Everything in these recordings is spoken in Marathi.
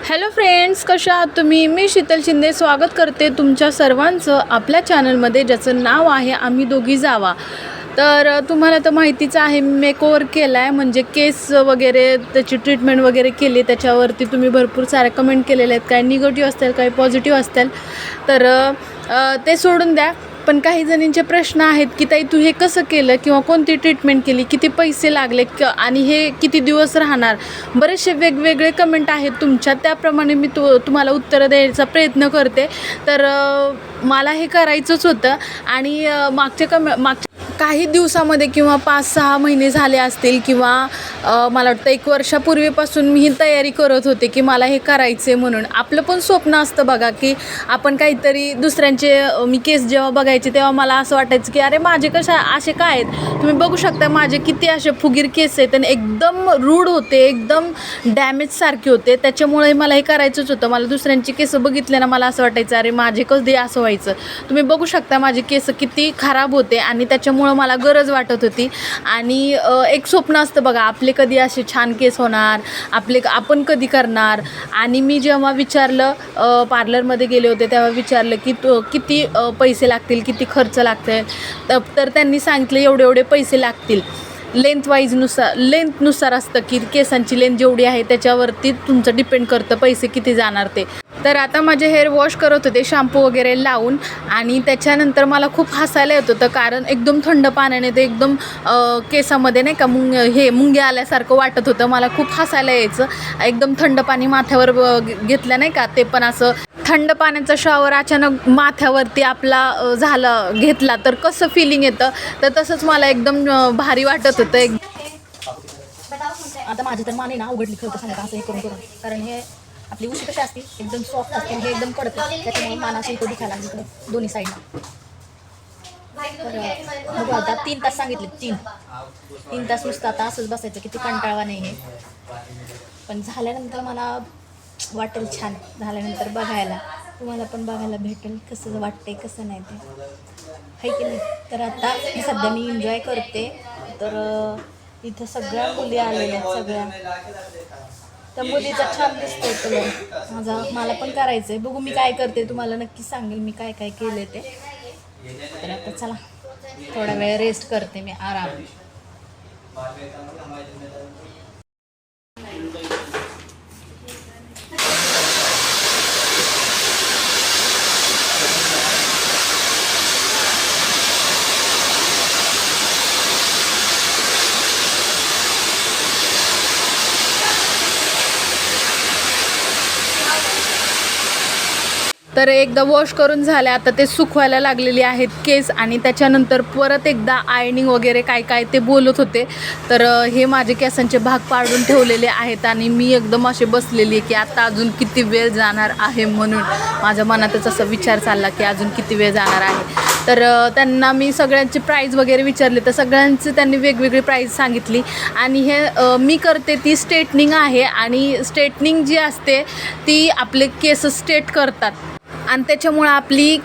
हॅलो फ्रेंड्स, कशा आहात तुम्ही? मी शीतल शिंदे स्वागत करते तुमच्या सर्वांचं आपल्या चॅनलमध्ये, ज्याचं नाव आहे आम्ही दोघी जावा. तर तुम्हाला तर माहितीच आहे, मेकओव्हर केला आहे, म्हणजे केस वगैरे त्याची ट्रीटमेंट वगैरे केली. त्याच्यावरती तुम्ही भरपूर साऱ्या कमेंट केलेल्या आहेत, काही निगेटिव्ह असतील काही पॉझिटिव्ह असतील. तर ते सोडून द्या. पण काही जणींचे प्रश्न आहेत की ताई तू हे कसं केलं, किंवा कोणती ट्रीटमेंट केली, किती पैसे लागले, आणि हे किती दिवस राहणार. बरेचसे वेगवेगळे कमेंट आहेत तुमच्या, त्याप्रमाणे मी तुम्हाला उत्तरं द्यायचा प्रयत्न करते. तर मला हे करायचंच होतं. आणि मागच्या काही दिवसामध्ये किंवा 5-6 महिने झाले असतील, किंवा मला वाटतं 1 वर्षापूर्वीपासून मी ही तयारी करत होते की मला हे करायचं आहे म्हणून. आपलं पण स्वप्न असतं बघा, की आपण काहीतरी दुसऱ्यांचे मी केस जेव्हा बघायचे तेव्हा मला असं वाटायचं की अरे माझे असे काय आहेत. तुम्ही बघू शकता माझे किती असे फुगीर केस आहेत, आणि एकदम रूढ होते, एकदम डॅमेज सारखे होते. त्याच्यामुळे मला हे करायचंच होतं. मला दुसऱ्यांचे केस बघितले ना, मला असं वाटायचं अरे माझे कधी असं व्हायचं. तुम्ही बघू शकता माझे केस किती खराब होते, आणि त्याच्यामुळे मला गरज वाटत होती. आणि एक स्वप्न असतं बघा, आपले कधी असे छान केस होणार, आपण कधी करणार. आणि मी जेव्हा विचारलं, पार्लरमध्ये गेले होते तेव्हा विचारलं की किती पैसे लागतील, किती खर्च लागते. तर त्यांनी सांगितलं एवढे एवढे पैसे लागतील. लेंथनुसार असतं की केसांची लेंथ जेवढी आहे त्याच्यावरती तुमचं डिपेंड करतं पैसे किती जाणार ते. तर आता माझे हेअर वॉश करत होते शॅम्पू वगैरे लावून, आणि त्याच्यानंतर मला खूप हसायला येत होतं, कारण एकदम थंड पाण्याने ते एकदम केसामध्ये नाही का मुंग्या आल्यासारखं वाटत होतं. मला खूप हसायला यायचं. एकदम थंड पाणी माथ्यावर घेतलं नाही का, ते पण असं थंड पाण्याचा शॉवर अचानक माथ्यावरती आपला घेतला तर कसं फिलिंग येतं, तर तसंच मला एकदम भारी वाटत होतं. आता माझी तर माने ना उघडली खरं सांगत असं हे करून करून, कारण हे आपली उशी कशी असते एकदम सॉफ्ट असते, हे एकदम कडक, त्याच्यामुळे मानाशी इथं दुखायला लागली इकडे दोन्ही साईडला. तर बघू आता 3 तास सांगितले, 3 तास नुसतं आता असंच बसायचं, किती कंटाळवा नाही हे. पण झाल्यानंतर मला वाटेल छान, झाल्यानंतर बघायला तुम्हाला पण बघायला भेटेल कसं वाटते कसं नाही ते, आहे की नाही. तर आता सध्या मी एन्जॉय करते. तर इथं सगळ्या मुली आलेल्या आहेत, सगळ्या त्या मुलीचा छान दिसतोय कलर. मला पण करायचं आहे. बघू मी काय करते, तुम्हाला नक्की सांगेल मी काय काय केले ते. तर आता चला थोडा वेळ रेस्ट करते मी, आराम. तर एकदा वॉश करून झाले, आता ते सुकवायला लागलेले आहेत केस. आणि त्याच्यानंतर परत एकदा आयर्निंग वगैरे काय काय ते बोलत होते. तर हे माझे केसांचे भाग पाडून ठेवलेले आहेत, आणि मी एकदम असे बसलेली आहे की आता अजून किती वेळ जाणार आहे, म्हणून माझ्या मनातच असा विचार चालला की अजून किती वेळ जाणार आहे. तर त्यांना मी सगळ्यांची प्राईज वगैरे विचारले, तर सगळ्यांची त्यांनी वेगवेगळी प्राईज सांगितली. आणि हे मी करते ती स्ट्रेटनिंग आहे, आणि स्ट्रेटनिंग जी असते ती आपले केस स्ट्रेट करतात, आणि त्याच्यामुळं आपली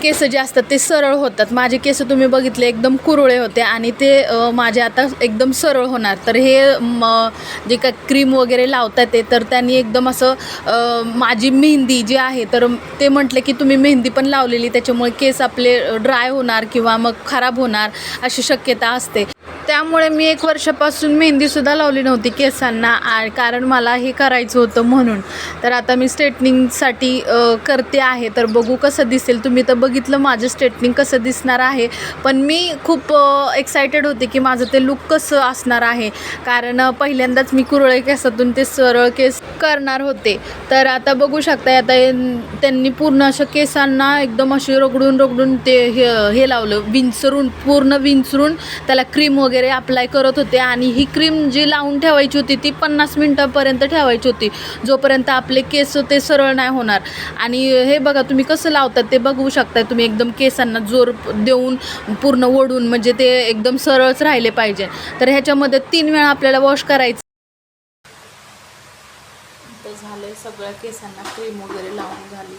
केस जे असतात ते सरळ होतात. माझे केस तुम्ही बघितले एकदम कुरळे होते, आणि ते माझे आता एकदम सरळ होणार. तर हे जे काय क्रीम वगैरे लावतात ते, तर त्यांनी एकदम असं माझी मेहंदी जी आहे, तर ते म्हटले की तुम्ही मेहंदी पण लावलेली, त्याच्यामुळे केस आपले ड्राय होणार किंवा मग खराब होणार अशी शक्यता असते. त्यामुळे मी 1 वर्षापासून मेहंदीसुद्धा लावली नव्हती केसांना, कारण मला हे करायचं होतं म्हणून. तर आता मी स्ट्रेटनिंगसाठी करते आहे. तर बघू कसं दिसेल. तुम्ही तर बघितलं माझं स्ट्रेटनिंग कसं दिसणार आहे, पण मी खूप एक्सायटेड होते की माझं ते लुक कसं असणार आहे, कारण पहिल्यांदाच मी कुरळे केसातून ते सरळ केस करणार होते. तर आता बघू शकता, आता त्यांनी पूर्ण अशा केसांना एकदम अशी रगडून ते हे लावलं, पूर्ण विंचरून त्याला क्रीम वगैरे अप्लाय करत होते. आणि ही क्रीम जी लावून ठेवायची होती ती 50 मिनटापर्यंत ठेवायची होती, जोपर्यंत आपले केस ते सरळ नाही होणार. आणि हे बघा तुम्ही कसं लावतात ते बघू शकता तुम्ही, एकदम केसांना जोर देऊन पूर्ण ओढून, म्हणजे ते एकदम सरळच राहिले पाहिजे. तर ह्याच्यामध्ये 3 वेळा आपल्याला वॉश करायचं. तर झालंय, सगळ्या केसांना क्रीम वगैरे लावून झाली.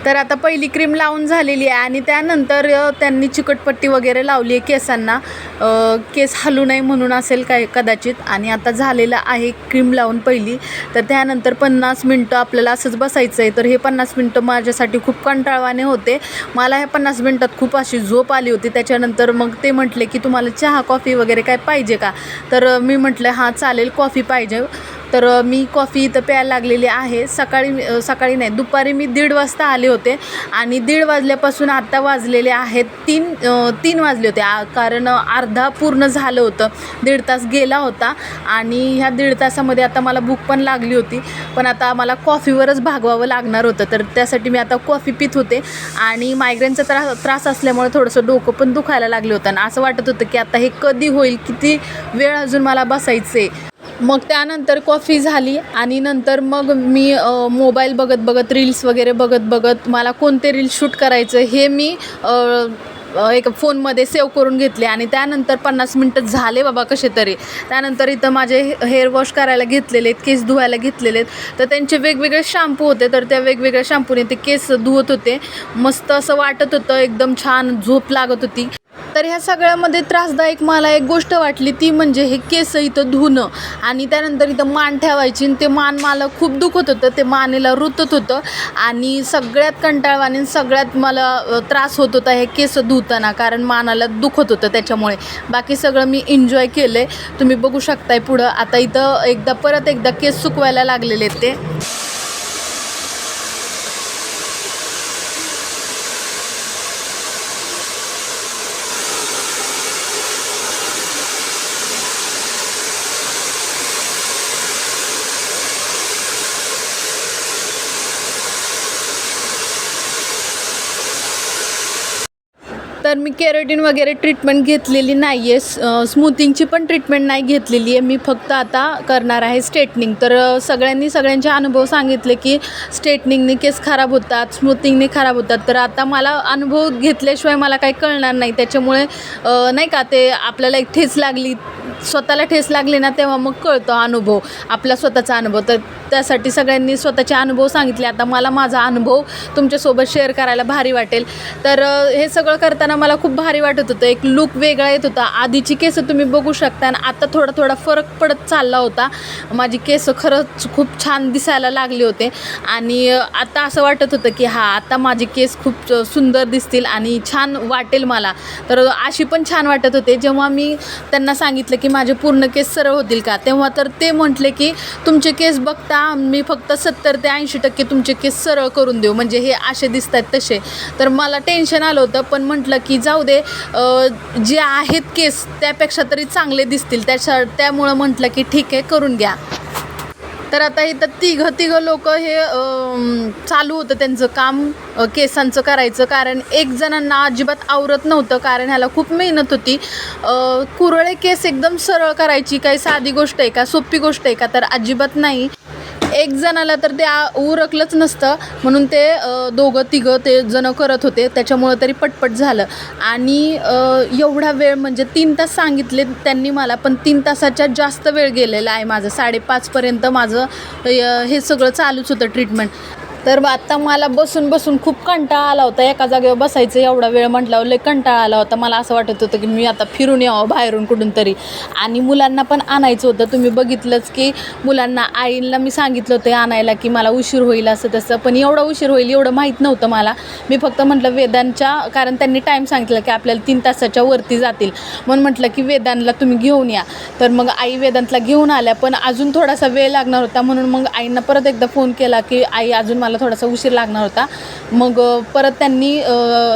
तर आता पहिली क्रीम लावून झालेली आहे आणि त्यानंतर त्यांनी चिकटपट्टी वगैरे लावली आहे केसांना, केस हलू नये म्हणून असेल काय कदाचित. आणि आता झालेलं आहे क्रीम लावून पहिली. तर त्यानंतर 50 मिनटं आपल्याला असंच बसायचं आहे. तर हे 50 मिनटं माझ्यासाठी खूप कंटाळवाणे होते. मला ह्या 50 मिनटात खूप अशी झोप आली होती. त्याच्यानंतर मग ते म्हटले की तुम्हाला चहा कॉफी वगैरे काय पाहिजे का. तर मी म्हटलं हां चालेल, कॉफी पाहिजे. तर मी कॉफी इथं प्यायला लागलेली आहे. सकाळी नाही, दुपारी मी 1:30 वाजता आले होते आणि 1:30 वाजल्यापासून आत्ता वाजलेले आहेत 3 वाजले होते. कारण अर्धा पूर्ण झालं होतं, 1.5 तास गेला होता. आणि ह्या 1.5 तासामध्ये आता मला भूक पण लागली होती, पण आता मला कॉफीवरच भागवावं लागणार होतं. तर त्यासाठी मी आता कॉफी पित होते. आणि मायग्रेनचा त्रास असल्यामुळे थोडंसं डोकं पण दुखायला लागलं होतं आणि असं वाटत होतं की आता हे कधी होईल, किती वेळ अजून मला बसायचे. मग त्यानंतर कॉफी झाली आणि नंतर मग मी मोबाईल बघत रील्स वगैरे बघत मला कोणते रील्स शूट करायचं हे मी एक फोनमध्ये सेव्ह करून घेतले. आणि त्यानंतर 50 मिनटं झाले बाबा कसे तरी. त्यानंतर इथं माझे हेअर वॉश करायला घेतलेले आहेत, केस धुवायला घेतलेले आहेत. तर त्यांचे वेगवेगळे शॅम्पू होते, तर त्या वेगवेगळ्या शॅम्पूने ते केस धुवत होते. मस्त असं वाटत होतं, एकदम छान झोप लागत होती. तर ह्या सगळ्यामध्ये त्रासदायक मला एक गोष्ट वाटली, ती म्हणजे हे केस इथं धुणं आणि त्यानंतर इथं मान ठेवायची आणि ते मान मला खूप दुखत होतं, ते मानेला रुतत होतं. आणि सगळ्यात कंटाळवाणी सगळ्यात मला त्रास होत होता हे केस धुताना, कारण मानाला दुखत होतं त्याच्यामुळे. बाकी सगळं मी एन्जॉय केलं आहे, तुम्ही बघू शकताय पुढं. आता इथं परत एकदा केस सुकवायला लागलेले आहेत ते. तर मी केराटिन वगैरे ट्रीटमेंट घेतलेली नाही आहे, स्मूथिंगची पण ट्रीटमेंट नाही घेतलेली आहे. मी फक्त आता करणार आहे स्ट्रेटनिंग. तर सगळ्यांनी सगळ्यांचे अनुभव सांगितले की स्ट्रेटनिंगने केस खराब होतात, स्मूथिंगने खराब होतात. तर आता मला अनुभव घेतल्याशिवाय मला काही कळणार नाही. त्याच्यामुळे नाही का, ते आपल्याला एक ठेच लागली, स्वतःला ठेस लागली ना, तेव्हा मग कळतो अनुभव, आपला स्वतःचा अनुभव. तर त्यासाठी सगळ्यांनी स्वतःचे अनुभव सांगितले. आता मला माझा अनुभव तुमच्यासोबत शेअर करायला भारी वाटेल. तर हे सगळं करताना मला खूप भारी वाटत होतं, एक लूक वेगळा येत होता. आधीची केसं तुम्ही बघू शकता आणि आता थोडा फरक पडत चालला होता. माझी केसं खरंच खूप छान दिसायला लागले होते आणि आता असं वाटत होतं की आता माझे केस खूप सुंदर दिसतील आणि छान वाटेल मला. तर अशी पण छान वाटत होते. जेव्हा मी त्यांना सांगितलं की माझे पूर्ण केस सरळ होतील का, तेव्हा तर ते म्हटले की तुमचे केस बघता मी फक्त 70 ते 80% तुमचे केस सरळ करून देऊ, म्हणजे हे असे दिसत आहेत तसे. तर मला टेन्शन आलं होतं, पण म्हटलं की जाऊ दे, जे आहेत केस त्यापेक्षा तरी चांगले दिसतील, त्यामुळं म्हटलं की ठीक आहे, करून घ्या. तर आता इथं तिघं लोक हे चालू होतं त्यांचं काम केसांचं करायचं. कारण एक जणांना अजिबात आवरत नव्हतं, कारण ह्याला खूप मेहनत होती. कुरळे केस एकदम सरळ करायची काही साधी गोष्ट आहे का, सोपी गोष्ट आहे का, तर अजिबात नाही. एक जणाला तर ते उरकलंच नसतं, म्हणून ते तिघं ते जण करत होते, त्याच्यामुळं तरी पटपट झालं. आणि एवढा वेळ म्हणजे 3 तास सांगितले त्यांनी मला, पण 3 तासाच्या जास्त वेळ गेलेला आहे माझं. 5:30पर्यंत माझं हे सगळं चालूच होतं ट्रीटमेंट. तर आता मला बसून खूप कंटाळा आला होता, एका जागेवर बसायचं एवढा वेळ म्हटल्यावर लय कंटाळा आला होता. मला असं वाटत होतं की मी आता फिरून यावं बाहेरून कुठून तरी. आणि मुलांना पण आणायचं होतं, तुम्ही बघितलंच की मुलांना, आईला मी सांगितलं होतं आणायला की मला उशीर होईल असं तसं, पण एवढा उशीर होईल एवढं माहीत नव्हतं मला. मी फक्त म्हटलं वेदांच्या, कारण त्यांनी टाईम सांगितलं की आपल्याला 3 तासाच्या वरती जातील, म्हणून म्हटलं की वेदांतला तुम्ही घेऊन या. तर मग आई वेदांतला घेऊन आल्या, पण अजून थोडासा वेळ लागणार होता, म्हणून मग आईंना परत एकदा फोन केला की आई अजून मला थोडासा उशीर लागणार होता. मग परत त्यांनी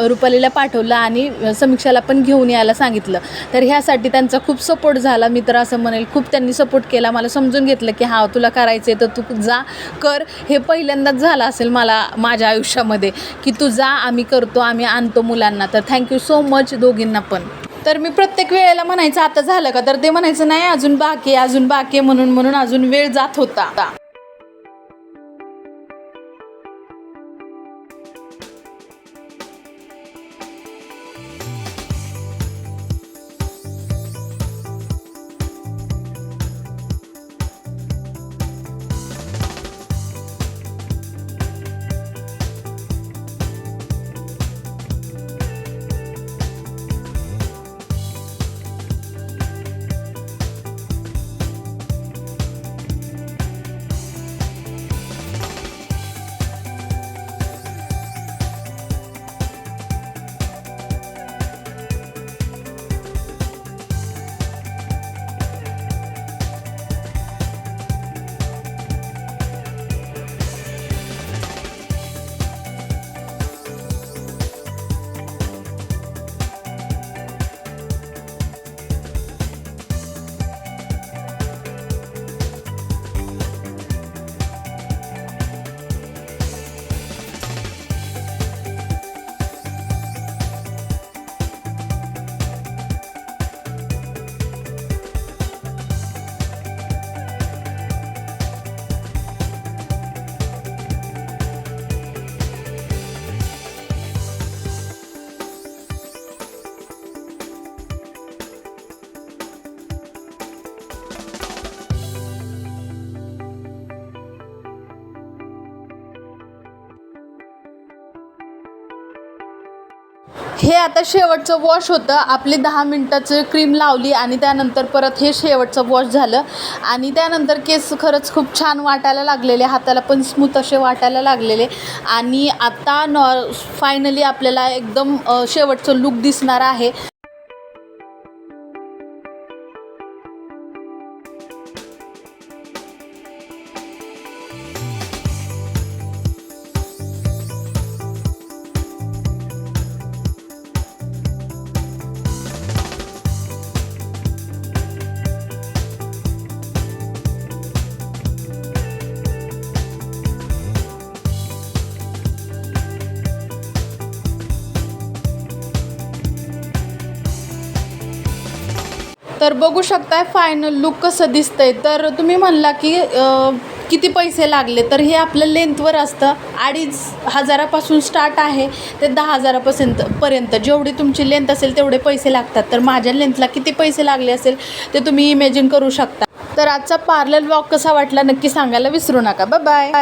रुपालीला पाठवलं आणि समीक्षाला पण घेऊन यायला सांगितलं. तर ह्यासाठी त्यांचा खूप सपोर्ट झाला. मी तर असं म्हणेल खूप त्यांनी सपोर्ट केला, मला समजून घेतलं की तुला करायचं आहे तर तू जा कर. हे पहिल्यांदाच झालं असेल मला माझ्या आयुष्यामध्ये की तू जा, आम्ही करतो, आम्ही आणतो मुलांना. तर थँक्यू सो मच दोघींना पण. तर मी प्रत्येक वेळेला म्हणायचं आता झालं का, तर ते म्हणायचं नाही अजून बाकी आहे, म्हणून अजून वेळ जात होता. हे आता शेवटचं वॉश होतं. आपली 10 मिनटाचं क्रीम लावली आणि त्यानंतर परत हे शेवटचं वॉश झालं आणि त्यानंतर केस खरंच खूप छान वाटायला लागलेले, हाताला पण स्मूथ असे वाटायला लागलेले. आणि आता फायनली आपल्याला एकदम शेवटचं लुक दिसणार आहे. तर बघू शकताय फायनल लुक कसं दिसतंय. तर तुम्ही म्हणला की किती पैसे लागले, तर हे आपलं लेंथवर असतं. 2,500पासून स्टार्ट आहे ते 10,000पर्यंत जेवढी तुमची लेंथ असेल तेवढे पैसे लागतात. तर माझ्या लेंथला किती पैसे लागले असेल ते तुम्ही इमॅजिन करू शकता. तर आजचा पार्लर व्लॉग कसा वाटला नक्की सांगायला विसरू नका. Bye bye.